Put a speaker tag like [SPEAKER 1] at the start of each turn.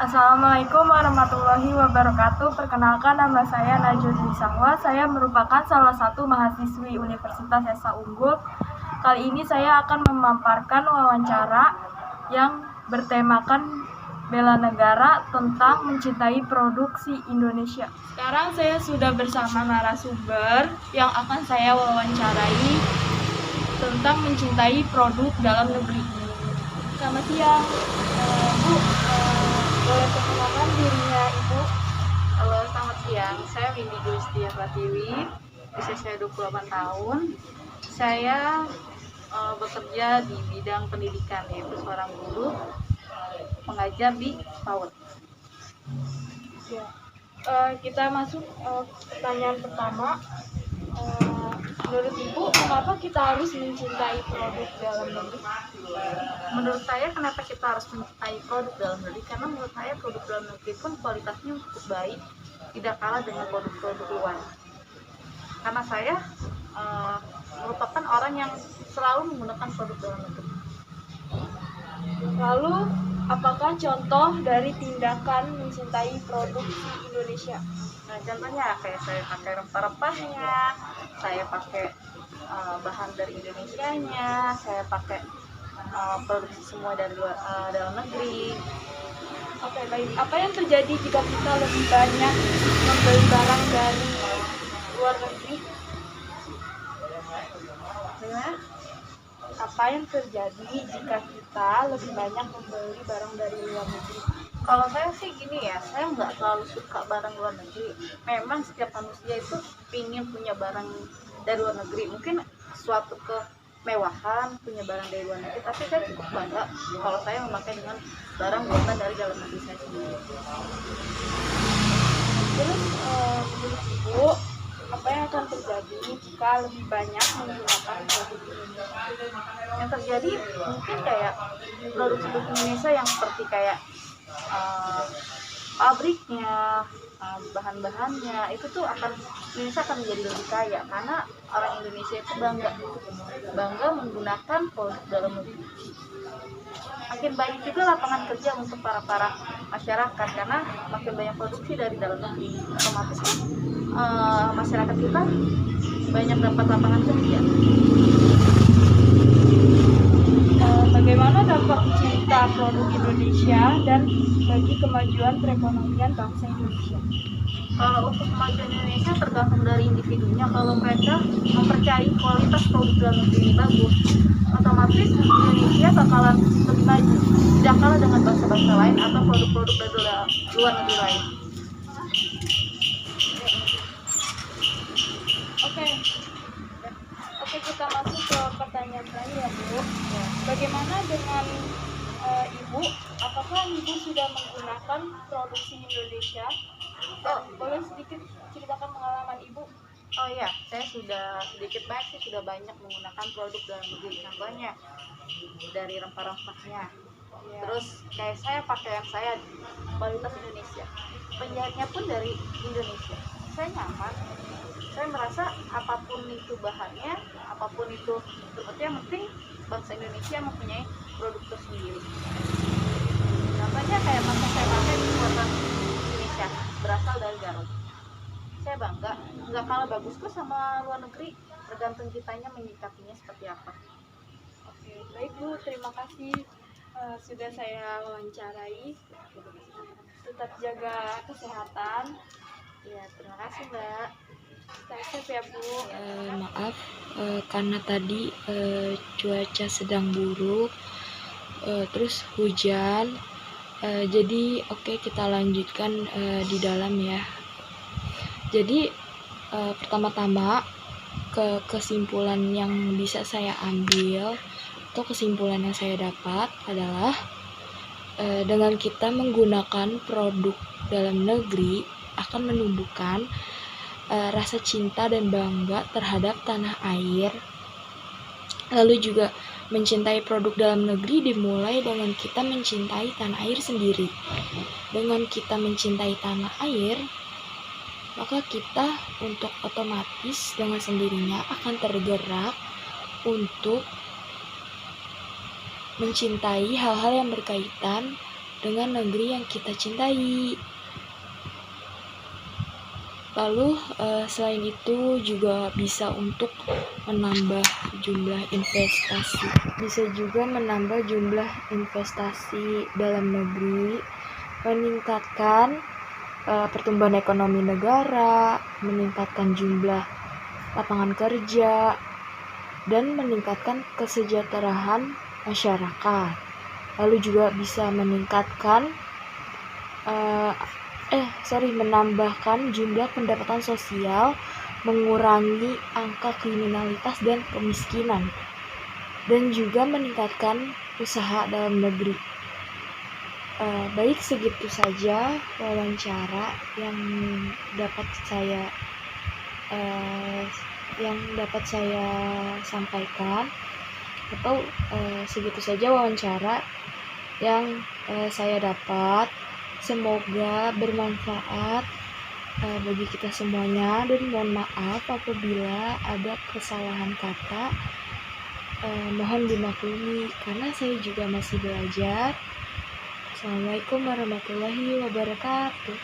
[SPEAKER 1] Assalamualaikum warahmatullahi wabarakatuh. Perkenalkan, nama saya Najwa Sahwa. Saya merupakan salah satu mahasiswi Universitas Esa Unggul. Kali ini saya akan memaparkan wawancara yang bertemakan bela negara tentang mencintai produksi Indonesia. Sekarang saya sudah bersama narasumber yang akan saya wawancarai tentang mencintai produk dalam negeri. Selamat siang, Bu. Boleh perkenalkan dirinya Ibu?
[SPEAKER 2] Halo, selamat siang. Saya Windy Gulistia Pratiwi, usia saya 28 tahun. Saya bekerja di bidang pendidikan, yaitu seorang guru pengajar di PAUD.
[SPEAKER 1] Ya. Kita masuk pertanyaan pertama. Menurut Ibu, kenapa kita harus mencintai produk dalam negeri?
[SPEAKER 2] Menurut saya, kenapa kita harus mencintai produk dalam negeri? Karena menurut saya produk dalam negeri pun kualitasnya cukup baik, tidak kalah dengan produk-produk luar. Karena saya merupakan orang yang selalu menggunakan produk dalam negeri.
[SPEAKER 1] Lalu, apakah contoh dari tindakan mencintai produksi Indonesia?
[SPEAKER 2] Nah, contohnya kayak saya pakai rempah-rempahnya, saya pakai bahan dari Indonesianya, saya pakai produksi semua dari dalam negeri.
[SPEAKER 1] Oke, baik. Apa yang terjadi jika kita lebih banyak membeli barang dari luar negeri?
[SPEAKER 2] Gimana?
[SPEAKER 1] Apa yang terjadi jika kita lebih banyak membeli barang dari luar negeri?
[SPEAKER 2] Kalau saya sih gini ya, saya nggak terlalu suka barang luar negeri. Memang setiap manusia itu ingin punya barang dari luar negeri. Mungkin suatu kemewahan punya barang dari luar negeri, tapi saya cukup bangga kalau saya memakai dengan barang buatan dari dalam negeri saya sendiri.
[SPEAKER 1] Terus, menurut Ibu, apa yang akan terjadi jika lebih banyak menggunakan produk Indonesia?
[SPEAKER 2] Yang terjadi mungkin kayak produk-produk Indonesia yang seperti kayak pabriknya, bahan-bahannya itu tuh Indonesia akan menjadi lebih kaya karena orang Indonesia itu bangga menggunakan produk dalam negeri. Makin banyak juga lapangan kerja untuk para masyarakat karena makin banyak produksi dari dalam negeri, otomatis kan masyarakat kita banyak dapat lapangan kerja.
[SPEAKER 1] Bagaimana dampak cinta produk Indonesia dan bagi kemajuan perekonomian bangsa Indonesia?
[SPEAKER 2] Kalau untuk kemajuan Indonesia tergantung dari individunya. Kalau mereka mempercayai kualitas produk dalam negeri ini bagus, otomatis Indonesia bakalan lebih maju, tidak kalah dengan bangsa-bangsa lain atau produk-produk dari luar negeri lain.
[SPEAKER 1] Oke, kita masuk ke pertanyaan terakhir ya, Bu. Bagaimana dengan Ibu? Apakah Ibu sudah menggunakan produksi Indonesia? Boleh sedikit ceritakan pengalaman Ibu?
[SPEAKER 2] Oh iya, saya sudah sedikit banyak sih sudah banyak menggunakan produk dalam negeri. Contohnya dari rempah-rempahnya. Terus kayak saya pakaian saya kualitas Indonesia, penjahitnya pun dari Indonesia. Saya nyaman, saya merasa apapun itu bahannya, apapun itu bentuknya, yang penting bangsa Indonesia mempunyai produk tersendiri. Contohnya kayak masa saya pakai buatan Indonesia, berasal dari Garut. Saya bangga, nggak kalah bagus kok sama luar negeri, tergantung kitanya menyikapinya seperti apa.
[SPEAKER 1] Oke, baik Bu, terima kasih sudah saya wawancarai. Tetap jaga kesehatan.
[SPEAKER 2] Ya, terima kasih Mbak.
[SPEAKER 1] Stay safe ya Bu.
[SPEAKER 3] Maaf karena tadi cuaca sedang buruk, terus hujan, jadi oke, kita lanjutkan di dalam ya. Jadi pertama-tama kesimpulan yang bisa saya ambil atau kesimpulan yang saya dapat adalah dengan kita menggunakan produk dalam negeri akan menumbuhkan rasa cinta dan bangga terhadap tanah air. Lalu juga mencintai produk dalam negeri dimulai dengan kita mencintai tanah air sendiri. Dengan kita mencintai tanah air, maka kita untuk otomatis dengan sendirinya akan tergerak untuk mencintai hal-hal yang berkaitan dengan negeri yang kita cintai. Lalu selain itu juga bisa untuk menambah jumlah investasi. Bisa juga menambah jumlah investasi dalam negeri, meningkatkan pertumbuhan ekonomi negara, meningkatkan jumlah lapangan kerja, dan meningkatkan kesejahteraan masyarakat. Lalu juga bisa meningkatkan menambahkan jumlah pendapatan sosial, mengurangi angka kriminalitas dan kemiskinan, dan juga meningkatkan usaha dalam negeri. Baik, segitu saja wawancara yang dapat saya sampaikan, atau segitu saja wawancara yang saya dapat. Semoga bermanfaat bagi kita semuanya, dan mohon maaf apabila ada kesalahan kata. Mohon dimaklumi karena saya juga masih belajar. Assalamualaikum warahmatullahi wabarakatuh.